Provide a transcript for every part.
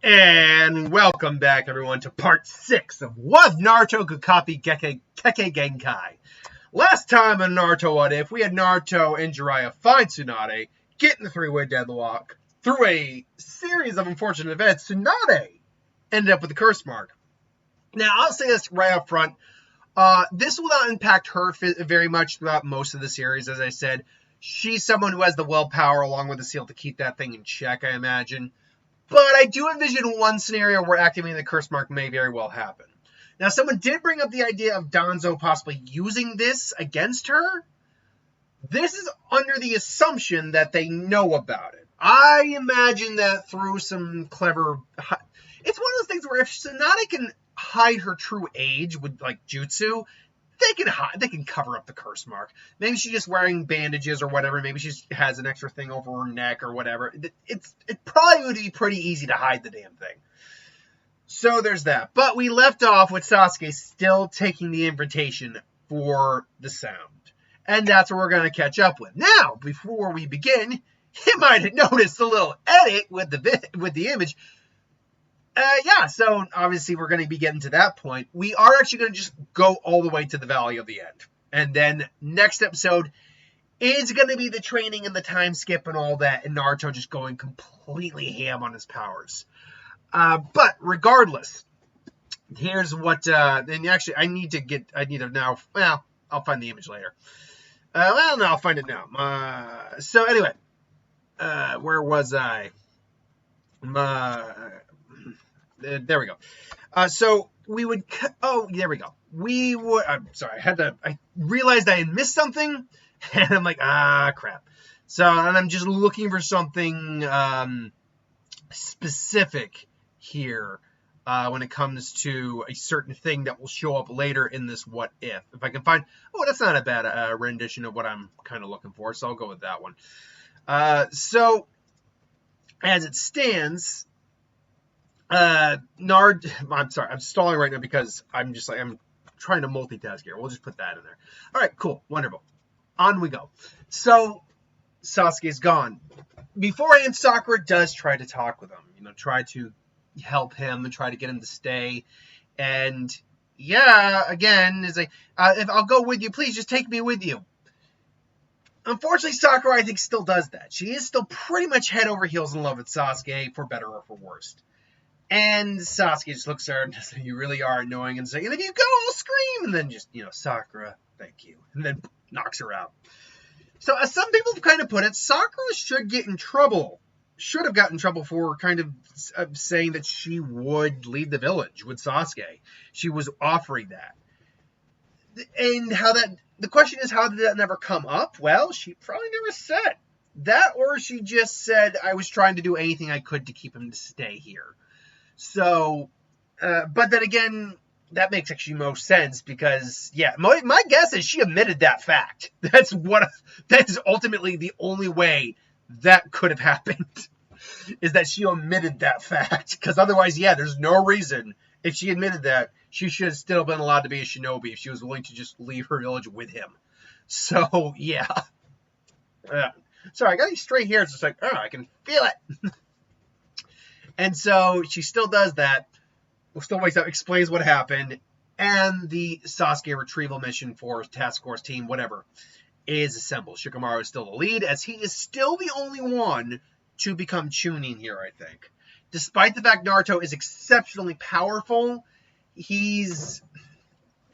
And welcome back, everyone, to part 6 of Was Naruto Could Copy Kekkei Genkai. Last time on Naruto What If, we had Naruto and Jiraiya find Tsunade, get in the three-way deadlock. Through a series of unfortunate events, Tsunade ended up with a curse mark. Now, I'll say this right up front. This will not impact her very much throughout most of the series, as I said. She's someone who has the willpower along with the seal to keep that thing in check, I imagine. But I do envision one scenario where activating the curse mark may very well happen. Now, someone did bring up the idea of Danzo possibly using this against her. This is under the assumption that they know about it. I imagine that through some clever... It's one of those things where if Tsunade can hide her true age with, like, jutsu, they can cover up the curse mark. Maybe she's just wearing bandages or whatever. Maybe she has an extra thing over her neck or whatever. It probably would be pretty easy to hide the damn thing. So there's that. But we left off with Sasuke still taking the invitation for the sound. And that's what we're going to catch up with. Now, before we begin, you might have noticed a little edit with the image. So obviously we're going to be getting to that point. We are actually going to just go all the way to the Valley of the End. And then next episode is going to be the training and the time skip and all that, and Naruto just going completely ham on his powers. But regardless, here's what, and actually I need to now, well, I'll find the image later. No, I'll find it now. So anyway, where was I? There we go. So we would. Oh, there we go. We would. I'm sorry. I realized I had missed something, and I'm like, crap. So, and I'm just looking for something specific here when it comes to a certain thing that will show up later in this What If. If I can find. Oh, that's not a bad rendition of what I'm kind of looking for. So I'll go with that one. So, as it stands. I'm sorry, I'm stalling right now because I'm trying to multitask here. We'll just put that in there. All right, cool, wonderful. On we go. So, Sasuke's gone. Beforehand, Sakura does try to talk with him, try to help him and try to get him to stay. And, again, is like, if I'll go with you, please just take me with you. Unfortunately, Sakura, I think, still does that. She is still pretty much head over heels in love with Sasuke, for better or for worse. And Sasuke just looks at her and says, you really are annoying, and saying, if you go, I'll scream, and then just, Sakura, thank you, and then knocks her out. So as some people have kind of put it, Sakura should have gotten in trouble for kind of saying that she would leave the village with Sasuke. She was offering that. And the question is, how did that never come up? Well, she probably never said that, or she just said, I was trying to do anything I could to keep him to stay here. So, but then again, that makes actually most sense because, my guess is she admitted that fact. That is ultimately the only way that could have happened, is that she omitted that fact. Because otherwise, there's no reason, if she admitted that, she should have still been allowed to be a shinobi if she was willing to just leave her village with him. So, sorry, I got these straight hairs. It's like, I can feel it. And so she still does that, still wakes up, explains what happened, and the Sasuke retrieval mission for task force team, whatever, is assembled. Shikamaru is still the lead, as he is still the only one to become Chunin here, I think. Despite the fact Naruto is exceptionally powerful,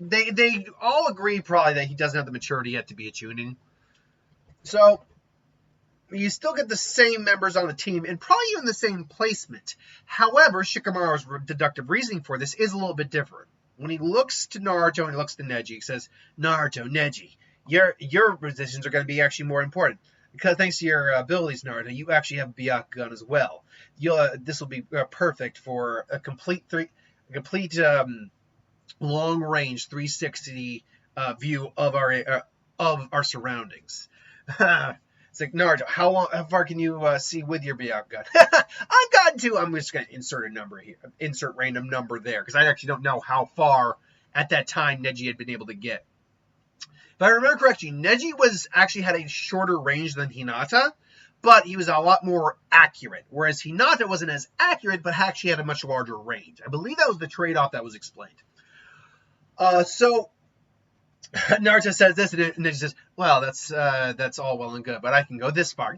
they all agree probably that he doesn't have the maturity yet to be a Chunin. So you still get the same members on the team and probably even the same placement. However, Shikamaru's deductive reasoning for this is a little bit different. When he looks to Naruto and he looks to Neji, he says, Naruto, Neji, your positions are going to be actually more important. Because thanks to your abilities, Naruto, you actually have a Byakugan as well. This will be perfect for a complete long-range 360 view of our surroundings. It's like, Naruto, how far can you see with your Byakugan? I've gotten to, I'm just going to insert a number here, insert random number there, because I actually don't know how far at that time Neji had been able to get. If I remember correctly, Neji actually had a shorter range than Hinata, but he was a lot more accurate, whereas Hinata wasn't as accurate, but actually had a much larger range. I believe that was the trade-off that was explained. So Naruto says this, and then he says, well, that's all well and good, but I can go this far.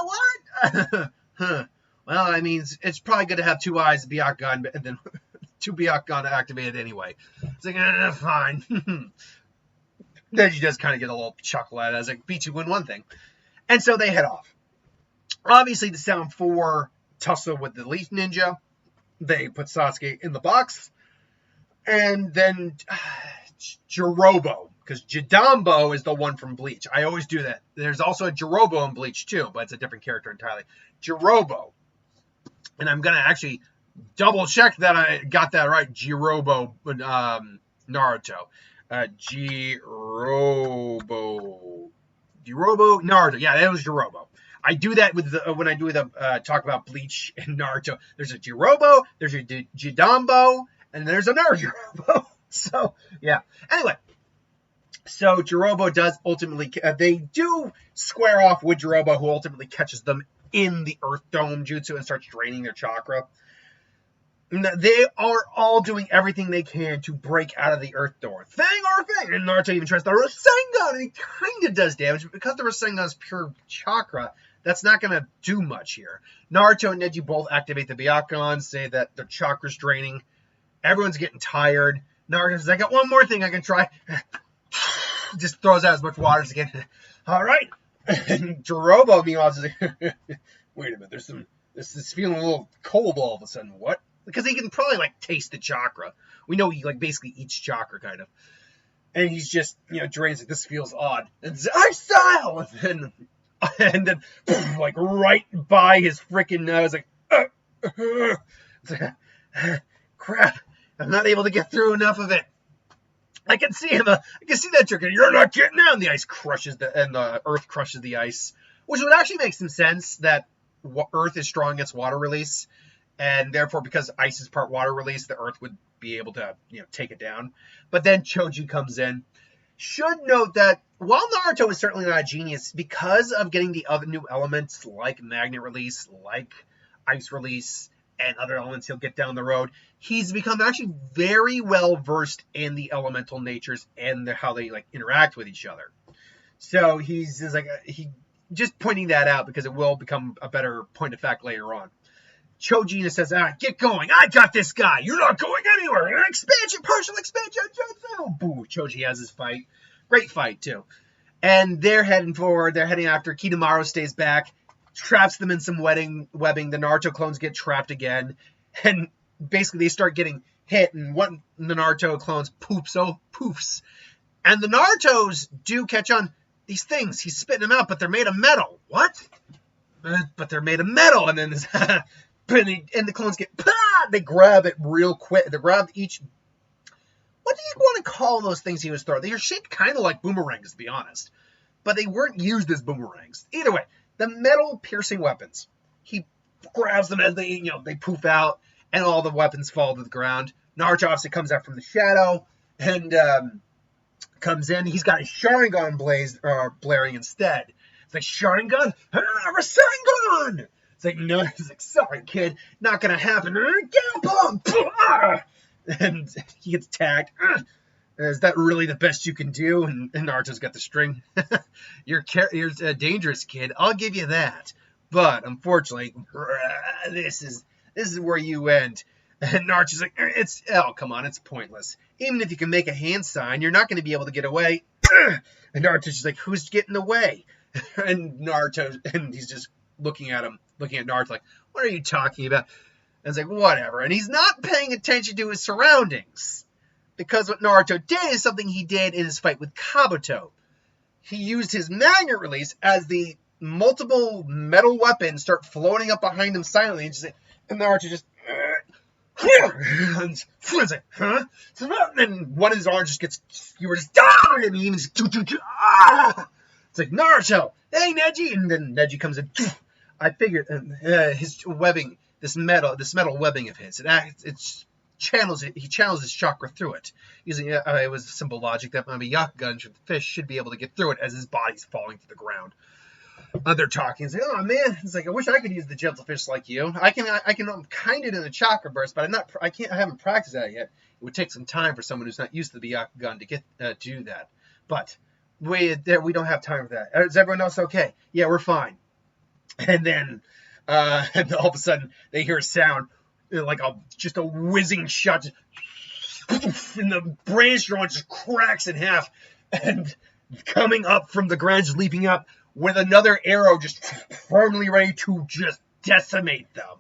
What? Huh. Well, I mean, it's probably good to have two eyes, Byakugan, and then two Byakugan activated anyway. It's like, fine. Then you just kind of get a little chuckle at it. I was like, beat you in one thing. And so they head off. Obviously, the Sound 4 tussle with the Leaf Ninja. They put Sasuke in the box. And then Jirobo, because Jidambo is the one from Bleach. I always do that. There's also a Jirobo in Bleach, too, but it's a different character entirely. Jirobo. And I'm going to actually double check that I got that right. Jirobo, Naruto. Jirobo, Naruto. Yeah, that was Jirobo. I do that with when I do the talk about Bleach and Naruto. There's a Jirobo, there's a Jidambo, and there's another Jirobo. So, yeah. Anyway, so Jirobo does ultimately, they do square off with Jirobo, who ultimately catches them in the Earth Dome Jutsu and starts draining their chakra. They are all doing everything they can to break out of the Earth Door. Thing or thing! And Naruto even tries the Rasengan, and he kind of does damage, but because the Rasengan is pure chakra, that's not going to do much here. Naruto and Neji both activate the Byakugan, say that their chakra's draining. Everyone's getting tired. Naruto says, I got one more thing I can try. Just throws out as much water as he can. All right. And Jirobo, meanwhile, is like, wait a minute, this is feeling a little cold all of a sudden. What? Because he can probably, like, taste the chakra. We know he, like, basically eats chakra, kind of. And he's just, drains it. This feels odd. And says, ice style! And then, like, right by his freaking nose, like, crap. I'm not able to get through enough of it. I can see him. I can see that trigger. You're not getting out. And the ice crushes and the earth crushes the ice. Which would actually make some sense that earth is strong against water release. And therefore, because ice is part water release, the earth would be able to, take it down. But then Choji comes in. Should note that while Naruto is certainly not a genius, because of getting the other new elements like magnet release, like ice release, and other elements he'll get down the road, he's become actually very well versed in the elemental natures and how they interact with each other. So he's just pointing that out because it will become a better point of fact later on. Choji says, get going. I got this guy. You're not going anywhere. Partial expansion, jutsu. Boo. Choji has his fight. Great fight, too. And they're heading forward. They're heading after. Kidomaru stays back, traps them in some webbing. The Naruto clones get trapped again. And basically they start getting hit, and one of the Naruto clones poofs. And the Narutos do catch on these things. He's spitting them out, but they're made of metal. What? But they're made of metal. And then this... and the clones they grab it real quick. They grab each. What do you want to call those things he was throwing? They are shaped kind of like boomerangs, to be honest, but they weren't used as boomerangs. Either way, the metal piercing weapons. He grabs them as they poof out, and all the weapons fall to the ground. Naruto obviously comes out from the shadow and comes in. He's got his Sharingan blaring instead. It's like Sharingan, Rasengan. It's like, no, he's like, sorry, kid, not gonna happen. And he gets tagged. Is that really the best you can do? And Naruto's got the string. You're a dangerous kid. I'll give you that. But unfortunately, this is where you end. And Naruto's like, come on, it's pointless. Even if you can make a hand sign, you're not going to be able to get away. And Naruto's just like, who's getting away? And he's just looking at Naruto like, what are you talking about? And it's like, whatever. And he's not paying attention to his surroundings. Because what Naruto did is something he did in his fight with Kabuto. He used his magnet release as the multiple metal weapons start floating up behind him silently. And Naruto just... and it's like, huh? And one of his arms just gets... And he even just... It's like, Naruto! Hey, Neji! And then Neji comes in... I figured his webbing, this metal webbing of his, he channels his chakra through it. Using it was simple logic that maybe Byakugan, the fish, should be able to get through it as his body's falling to the ground. they're talking. It's like, oh man, it's like I wish I could use the gentle fist like you. I can kind it in the chakra burst, but I haven't practiced that yet. It would take some time for someone who's not used to the Byakugan to get to do that. But we don't have time for that. Is everyone else okay? Yeah, we're fine. And then and all of a sudden they hear a sound like just a whizzing shot, and the branch just cracks in half, and coming up from the ground, just leaping up with another arrow just firmly ready to just decimate them.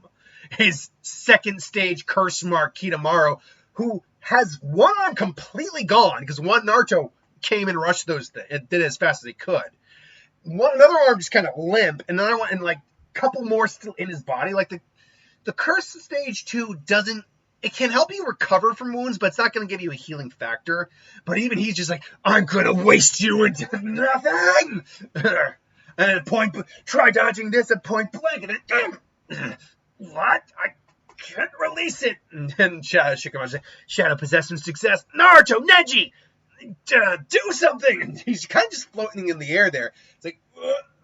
His second stage curse mark, Kitamaru, who has one arm completely gone because one Naruto came and rushed those and did it as fast as he could. Another arm just kind of limp, and another one, and like a couple more still in his body. Like the curse stage 2 doesn't. It can help you recover from wounds, but it's not going to give you a healing factor. But even he's just like, I'm going to waste you into nothing. And at try dodging this at point blank. And what? I can't release it. And then Shikamaru's like, Shadow Possession success. Naruto, Neji, do something. And he's kind of just floating in the air there. It's like,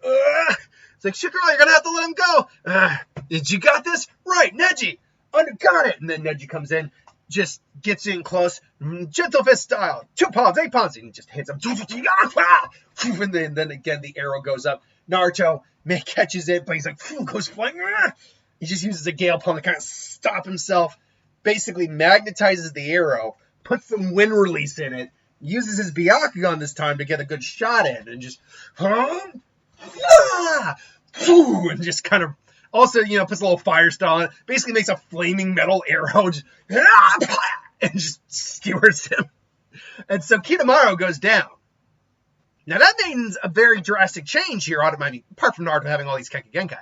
it's like, Shikamaru, you're going to have to let him go. Did you got this? Right, Neji. Got it. And then Neji comes in, just gets in close, gentle fist style, 2 palms, 8 palms, and he just hits him. And then again, the arrow goes up. Naruto catches it, but he's like, goes flying. He just uses a gale palm to kind of stop himself, basically magnetizes the arrow, puts some wind release in it, uses his Byakugan this time to get a good shot in, and just, and just kind of, also, puts a little fire style on it. Basically makes a flaming metal arrow and just skewers him. And so Kitamaru goes down. Now that means a very drastic change here, apart from Naruto having all these Kekkei Genkai.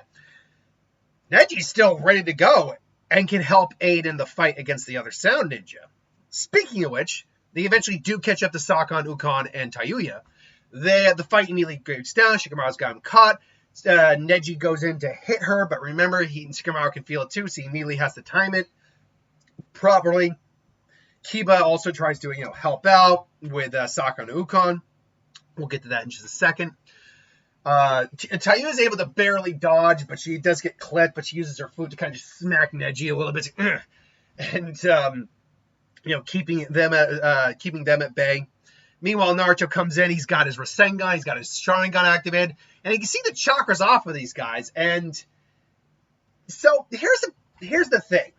Neji's still ready to go and can help aid in the fight against the other Sound Ninja. Speaking of which, they eventually do catch up to Sakon, Ukon, and Tayuya. The fight immediately breaks down. Shikamaru's got him caught. Neji goes in to hit her, but remember, Shikamaru can feel it too, so he immediately has to time it properly. Kiba also tries to, help out with Sakon and Ukon. We'll get to that in just a second. Tayuya is able to barely dodge, but she does get clipped, but she uses her flute to kind of just smack Neji a little bit. And, keeping them at bay. Meanwhile, Naruto comes in. He's got his Rasengan. He's got his Sharingan activated. And you can see the chakras off of these guys. And so here's the thing.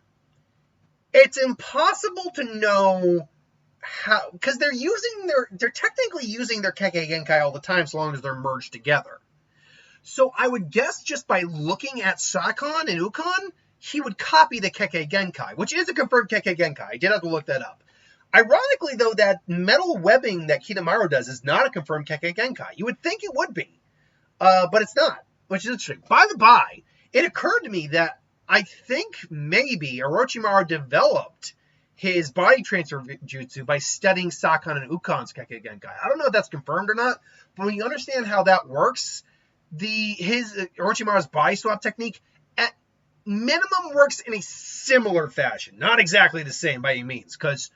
It's impossible to know how, because they're technically using their Kekkei Genkai all the time, so long as they're merged together. So I would guess just by looking at Sakon and Ukon, he would copy the Kekkei Genkai, which is a confirmed Kekkei Genkai. I did have to look that up. Ironically, though, that metal webbing that Kitamaru does is not a confirmed Kekkei Genkai. You would think it would be, but it's not, which is interesting. By the by, it occurred to me that I think maybe Orochimaru developed his body transfer jutsu by studying Sakon and Ukon's Kekkei Genkai. I don't know if that's confirmed or not, but when you understand how that works, Orochimaru's body swap technique at minimum works in a similar fashion. Not exactly the same by any means, because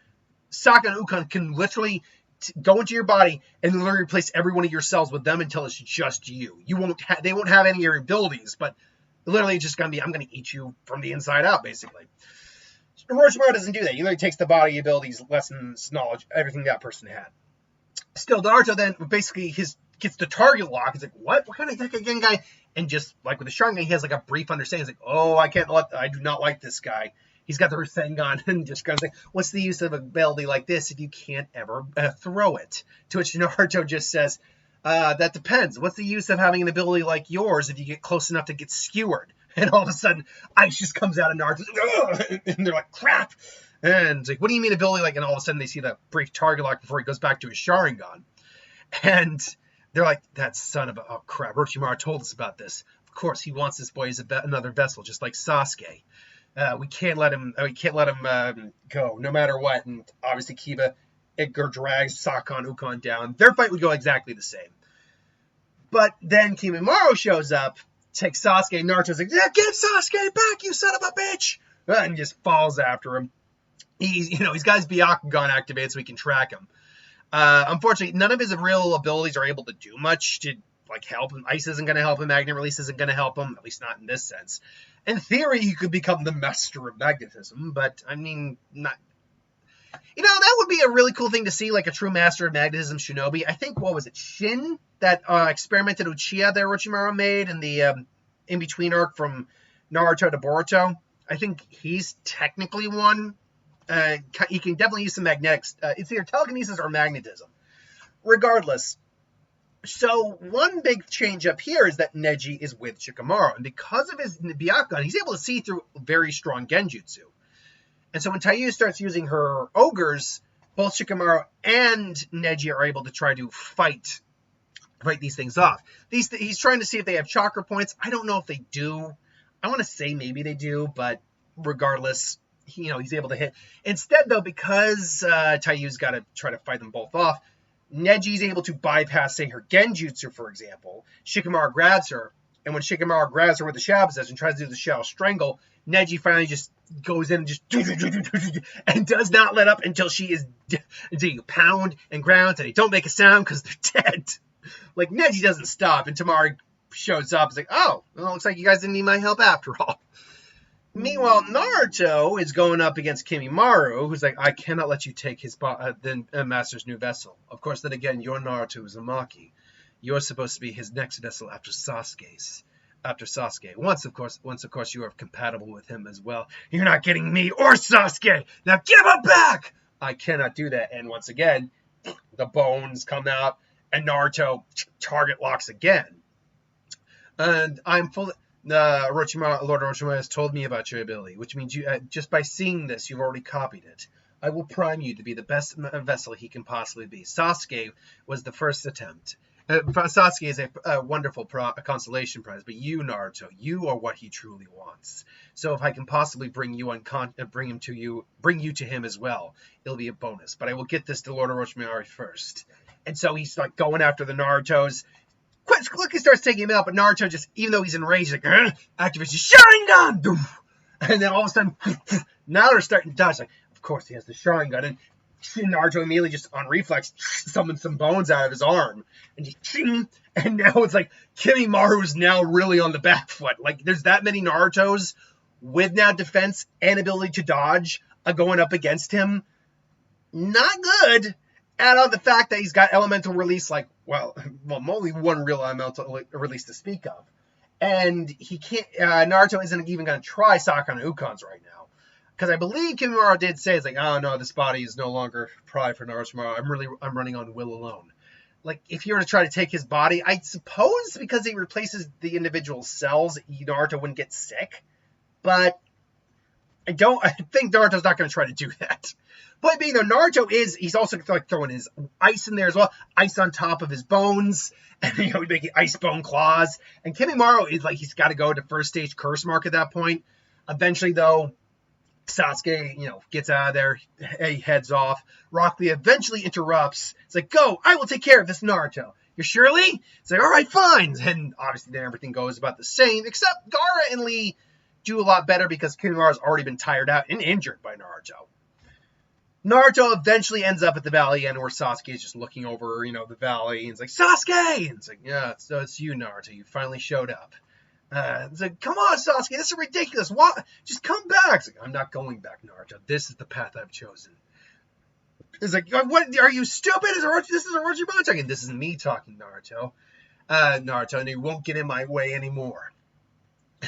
Sakon and Ukon can literally go into your body and literally replace every one of your cells with them until it's just you. They won't have any of your abilities, but literally it's just going to be, I'm going to eat you from the inside out, basically. Orochimaru doesn't do that. He literally takes the body abilities, lessons, knowledge, everything that person had. Still, Naruto then basically gets the target lock. He's like, what kind of Kekkei Genkai? And just like with the Sharingan, he has like a brief understanding. He's like, oh, I do not like this guy. He's got the Rasengan and just kind of like, what's the use of a ability like this if you can't ever throw it? To which Naruto just says, that depends. What's the use of having an ability like yours if you get close enough to get skewered? And all of a sudden, ice just comes out of Naruto, and they're like, crap. And it's like, what do you mean ability like? And all of a sudden, they see the brief target lock before he goes back to his Sharingan. And they're like, that son of a, oh crap, Orochimaru told us about this. Of course, he wants this boy as another vessel, just like Sasuke. We can't let him go, no matter what. And obviously, Edgar drags Sakon Ukon down. Their fight would go exactly the same. But then Kimimaro shows up, takes Sasuke, and Naruto's like, yeah, get Sasuke back, you son of a bitch! And just falls after him. He's got his Byakugan activated so we can track him. Unfortunately, none of his real abilities are able to do much to like help him. Ice isn't going to help him. Magnet release isn't going to help him, at least not in this sense. In theory, he could become the master of magnetism, but I mean, not. That would be a really cool thing to see, like a true master of magnetism shinobi. I think, what was it, Shin, that experimented Uchiha that Orochimaru made in the in-between arc from Naruto to Boruto. I think he's technically one. He can definitely use some magnetics. It's either telekinesis or magnetism. Regardless. So one big change up here is that Neji is with Shikamaru. And because of his Byakugan, he's able to see through very strong genjutsu. And so when Taiyu starts using her ogres, both Shikamaru and Neji are able to try to fight these things off. He's trying to see if they have chakra points. I don't know if they do. I want to say maybe they do, but regardless, he's able to hit. Instead, though, because Taiyu's got to try to fight them both off, Neji's able to bypass, say, her genjutsu, for example. Shikamaru grabs her, and when Shikamaru grabs her with the shadow possession and tries to do the shadow strangle, Neji finally just goes in and just and does not let up until you pound and ground and they don't make a sound because they're dead. Like, Neji doesn't stop, and Tamari shows up. It's like, oh, well, looks like you guys didn't need my help after all. Meanwhile, Naruto is going up against Kimimaro, who's like, I cannot let you take his master's new vessel. Of course, then again, your Naruto is Uzumaki. You're supposed to be his next vessel after Sasuke. Once, of course, you are compatible with him as well. You're not getting me or Sasuke. Now give him back! I cannot do that. And once again, the bones come out, and Naruto target locks again. And I'm fully... Lord Orochimaru has told me about your ability, which means you just by seeing this, you've already copied it. I will prime you to be the best vessel he can possibly be. Sasuke was the first attempt. Sasuke is a wonderful consolation prize, but you, Naruto, you are what he truly wants. So if I can possibly bring you to him as well, it'll be a bonus. But I will get this to Lord Orochimaru first. And so he's like going after the Narutos. Quickly starts taking him out, but Naruto just, even though he's enraged, like, activates his Sharingan! And then all of a sudden, now they're starting to dodge. Like, of course he has the Sharingan, and Naruto immediately just on reflex summons some bones out of his arm. And now it's like, Kimimaro now really on the back foot. Like, there's that many Narutos with now defense and ability to dodge going up against him. Not good. Add on the fact that he's got elemental release, like, well, only one real elemental release to speak of. And he can't, Naruto isn't even going to try Sakon and Ukons right now. Because I believe Kimimaro did say, it's like, oh no, this body is no longer pride for Naruto. I'm running on will alone. Like, if you were to try to take his body, I suppose because he replaces the individual cells, Naruto wouldn't get sick. But I think Naruto's not going to try to do that. Point being, though, he's also like throwing his ice in there as well. Ice on top of his bones. And, he's making ice bone claws. And Kimimaro is like, he's got to go to first stage curse mark at that point. Eventually, though, Sasuke, gets out of there. He heads off. Rock Lee eventually interrupts. It's like, go, I will take care of this Naruto. You're sure, Lee? It's like, all right, fine. And obviously then everything goes about the same, except Gaara and Lee do a lot better because Kimimara's already been tired out and injured by Naruto. Naruto eventually ends up at the valley end where Sasuke is just looking over, the valley. And it's like, Sasuke! And it's like, yeah, so it's you, Naruto. You finally showed up. It's like, come on, Sasuke, this is ridiculous. What? Just come back. It's like, I'm not going back, Naruto. This is the path I've chosen. It's like, what? Are you stupid? This is Orochimaru talking. This is me talking, Naruto. Naruto, and you won't get in my way anymore.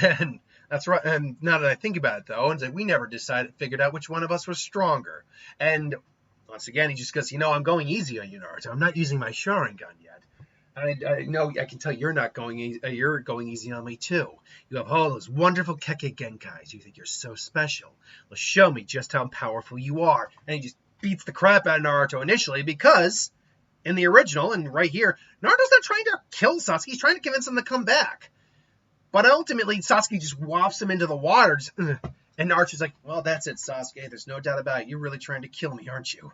And that's right. And now that I think about it, though, it's like, we never figured out which one of us was stronger. And once again, he just goes, I'm going easy on you, Naruto. I'm not using my Sharingan yet. I know, I can tell you're not going easy. You're going easy on me, too. You have all those wonderful Kekkei Genkais. You think you're so special. Well, show me just how powerful you are. And he just beats the crap out of Naruto initially because in the original, and right here, Naruto's not trying to kill Sasuke. He's trying to convince him to come back. But ultimately, Sasuke just wafts him into the water. And Naruto's like, well, that's it, Sasuke. There's no doubt about it. You're really trying to kill me, aren't you?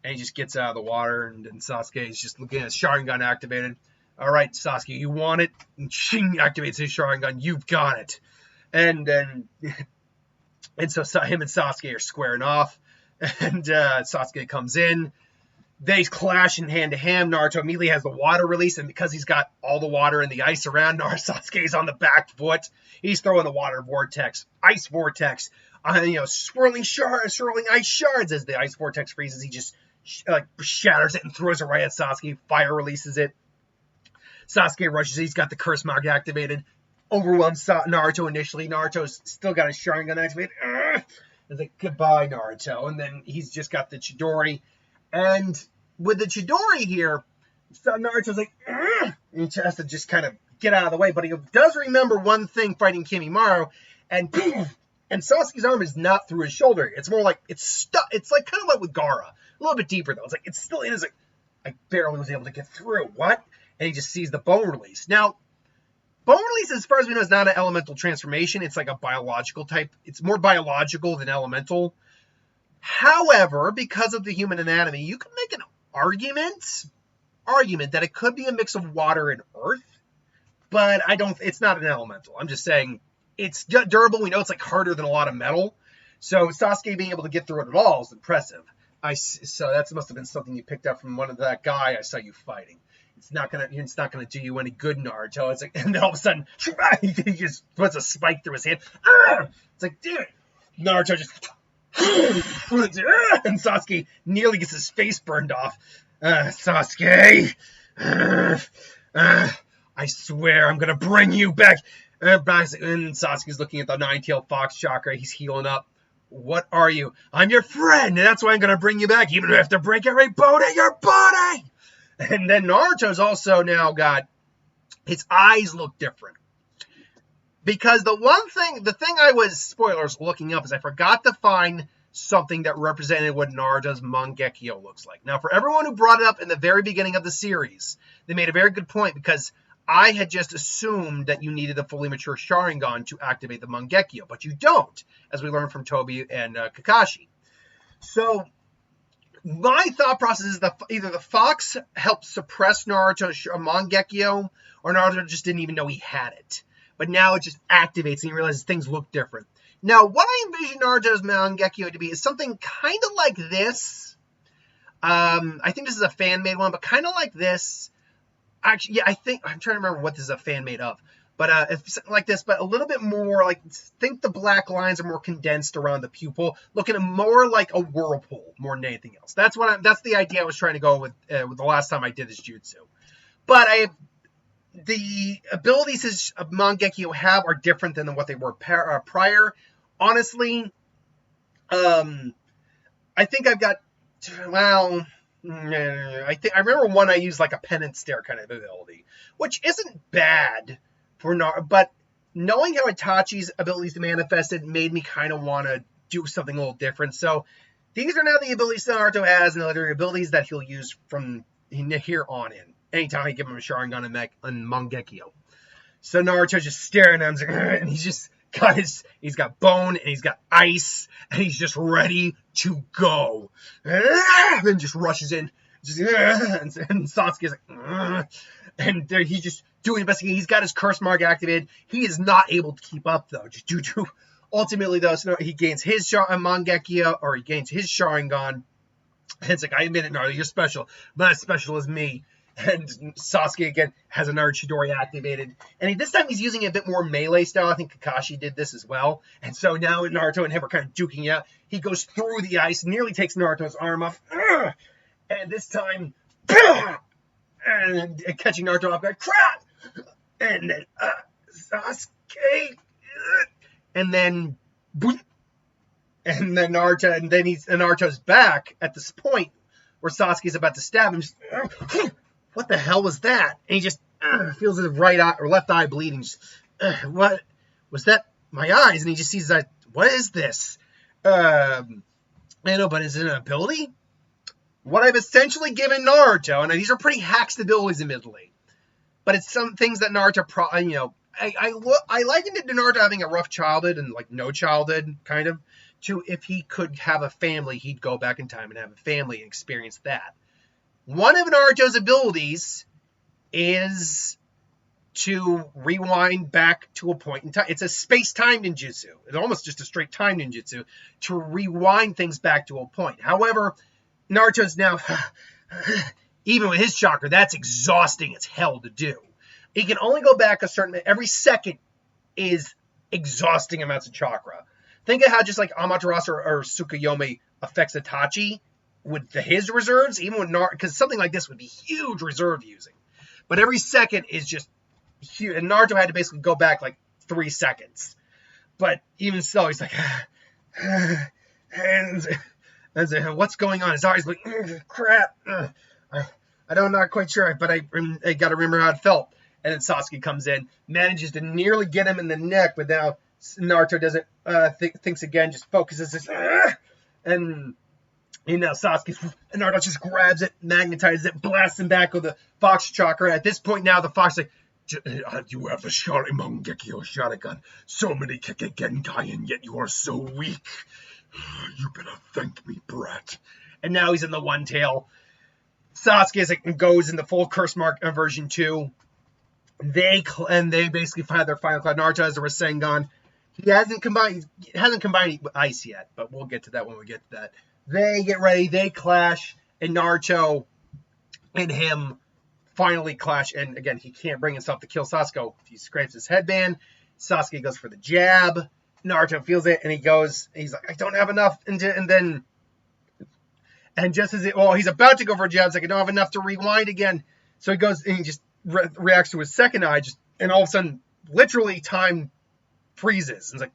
And he just gets out of the water, and Sasuke is just looking at his Sharingan activated. All right, Sasuke, you want it? And Shing activates his Sharingan. You've got it. And so him and Sasuke are squaring off. And Sasuke comes in, They clash in hand to hand. Naruto immediately has the water release, and because he's got all the water and the ice around, Sasuke's on the back foot. He's throwing the water vortex, ice vortex, swirling ice shards. As the ice vortex freezes, he just shatters it and throws it right at Sasuke. Fire releases it. Sasuke rushes. He's got the curse mark activated. Overwhelms Naruto initially. Naruto's still got his Sharingan activated. It's like, goodbye, Naruto. And then he's just got the Chidori. And with the Chidori here, Naruto's like, and he has to just kind of get out of the way. But he does remember one thing fighting Kimimaro, and Sasuke's arm is not through his shoulder. It's more like it's stuck. It's like kind of like with Gaara, a little bit deeper though. It's like it's still in. It's like I barely was able to get through. What? And he just sees the bone release. Now, bone release, as far as we know, is not an elemental transformation. It's like a biological type. It's more biological than elemental. However, because of the human anatomy, you can make an argument that it could be a mix of water and earth, but it's not an elemental. I'm just saying it's durable. We know it's like harder than a lot of metal. So Sasuke being able to get through it at all is impressive. So that must have been something you picked up from that guy I saw you fighting. It's not gonna do you any good, Naruto. It's like, and then all of a sudden he just puts a spike through his hand. It's like, dude, Naruto just and Sasuke nearly gets his face burned off. Sasuke, I swear I'm gonna bring you back. And Sasuke's looking at the nine-tailed fox chakra. He's healing up. What are you? I'm your friend, and that's why I'm gonna bring you back, even if I have to break every bone in your body. And then Naruto's also now got his eyes look different. Because the thing I was, spoilers, looking up is I forgot to find something that represented what Naruto's Mangekyo looks like. Now, for everyone who brought it up in the very beginning of the series, they made a very good point because I had just assumed that you needed a fully mature Sharingan to activate the Mangekyo, but you don't, as we learned from Tobi and Kakashi. So, my thought process is that either the fox helped suppress Naruto's Mangekyo, or Naruto just didn't even know he had it. But now it just activates and he realizes things look different. Now, what I envision Naruto's Mangekyo to be is something kind of like this. I think this is a fan-made one, but kind of like this. Actually, yeah, I'm trying to remember what this is a fan-made of. But it's like this, but a little bit more like, think the black lines are more condensed around the pupil, looking more like a whirlpool more than anything else. That's the idea I was trying to go with the last time I did this jutsu. But the abilities his Mangekyo have are different than what they were prior. Honestly, I think I've got, I remember one I used like a penance stare kind of ability, which isn't bad for Naruto, but knowing how Itachi's abilities manifested made me kind of want to do something a little different. So these are now the abilities that Naruto has, and they're abilities that he'll use from here on in. Anytime I give him a Sharingan and Mangekyo. So Naruto's just staring at him, and he's got bone, and he's got ice, and he's just ready to go. And just rushes in, and Sasuke's like, and he's just doing the best he can. He's got his curse mark activated. He is not able to keep up, though, just due to, ultimately, though, so he gains his Mangekyo, or he gains his Sharingan, and it's like, I admit it, Naruto, you're special, but not as special as me. And Sasuke, again, has another Chidori activated. And this time he's using it a bit more melee style. I think Kakashi did this as well. And so now Naruto and him are kind of duking out. He goes through the ice, nearly takes Naruto's arm off. And this time, and catching Naruto off guard. Crap! And then, Sasuke. And then, and then Naruto, and then Naruto's back at this point where Sasuke's about to stab him. Just, what the hell was that? And he just feels his right eye or left eye bleeding. Just, what was that? My eyes. And he just sees that. What is this? I know, but is it an ability? What I've essentially given Naruto, and these are pretty hacked abilities, admittedly, but it's some things that Naruto, I likened it to Naruto having a rough childhood and like no childhood, kind of. To if he could have a family, he'd go back in time and have a family and experience that. One of Naruto's abilities is to rewind back to a point in time. It's a space-time ninjutsu. It's almost just a straight time ninjutsu to rewind things back to a point. However, Naruto's now, Even with his chakra, that's exhausting as hell to do. He can only go back a certain, every second is exhausting amounts of chakra. Think of how just like Amaterasu or Tsukuyomi affects Itachi with his reserves, even with Naruto, because something like this would be huge reserve using. But every second is just huge, and Naruto had to basically go back like 3 seconds. But even so, he's like, and what's going on? His eyes like, crap. I'm not quite sure, but I got to remember how it felt. And then Sasuke comes in, manages to nearly get him in the neck, but now Naruto doesn't thinks again, just focuses, and Sasuke, and Naruto just grabs it, magnetizes it, blasts him back with the Fox chakra. At this point now, the Fox is like, you have the Sharingan Sharingan, so many Kekkei Genkai, and yet you are so weak. You better thank me, brat. And now he's in the one tail. Sasuke goes in the full curse mark version 2. They basically find their final cloud. Naruto has the Rasengan. He hasn't combined ice yet, but we'll get to that when we get to that. They get ready, they clash, and Naruto and him finally clash. And again, he can't bring himself to kill Sasuke. He scrapes his headband. Sasuke goes for the jab. Naruto feels it, and he's like, I don't have enough. And just as he's about to go for a jab, it's like, I don't have enough to rewind again. So he goes and he just reacts to his second eye, and all of a sudden, literally time freezes. And it's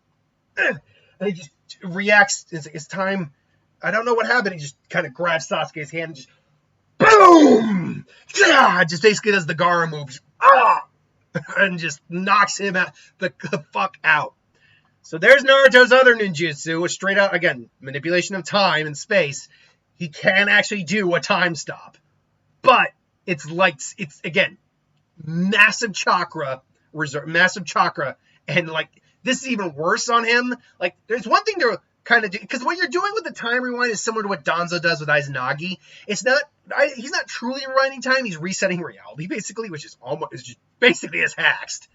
like, and he just reacts. It's time. I don't know what happened. He just kind of grabs Sasuke's hand and just boom! Just basically does the Gaara move. And just knocks him out the fuck out. So there's Naruto's other ninjutsu, which straight out, again, manipulation of time and space. He can actually do a time stop. But it's again, massive chakra reserve, and like, this is even worse on him. Like, there's one thing to kind of do, because what you're doing with the time rewind is similar to what Danzo does with Izanagi. He's not truly rewinding time, he's resetting reality, basically, which is just basically as hacks.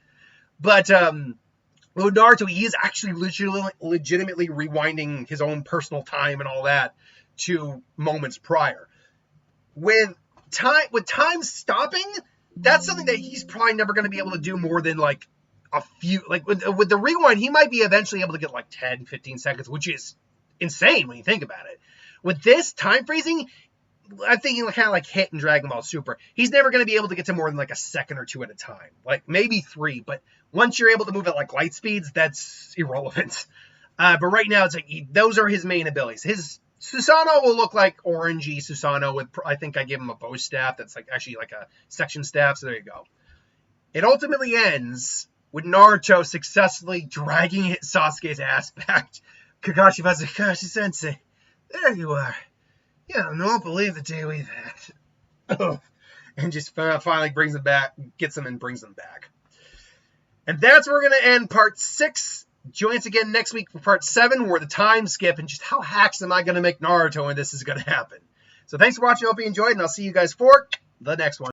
But with Naruto, he is actually legitimately rewinding his own personal time and all that to moments prior. With time stopping, that's something that he's probably never going to be able to do more than like a few, like with the rewind, he might be eventually able to get like 10, 15 seconds, which is insane when you think about it. With this time freezing, I'm thinking kind of like Hit in Dragon Ball Super. He's never going to be able to get to more than like a second or 2 at a time, like maybe 3. But once you're able to move at like light speeds, that's irrelevant. But right now, it's like those are his main abilities. His Susanoo will look like orangey Susanoo with, I think I gave him a bow staff that's like actually like a section staff. So there you go. It ultimately ends with Naruto successfully dragging Sasuke's ass back. Kakashi was like, Kakashi-sensei, there you are. Yeah, I don't believe the day we've had. And just finally brings him back, gets him and brings him back. And that's where we're going to end part 6. Join us again next week for part 7, where the time skip and just how hacks am I going to make Naruto when this is going to happen. So thanks for watching. I hope you enjoyed, and I'll see you guys for the next one.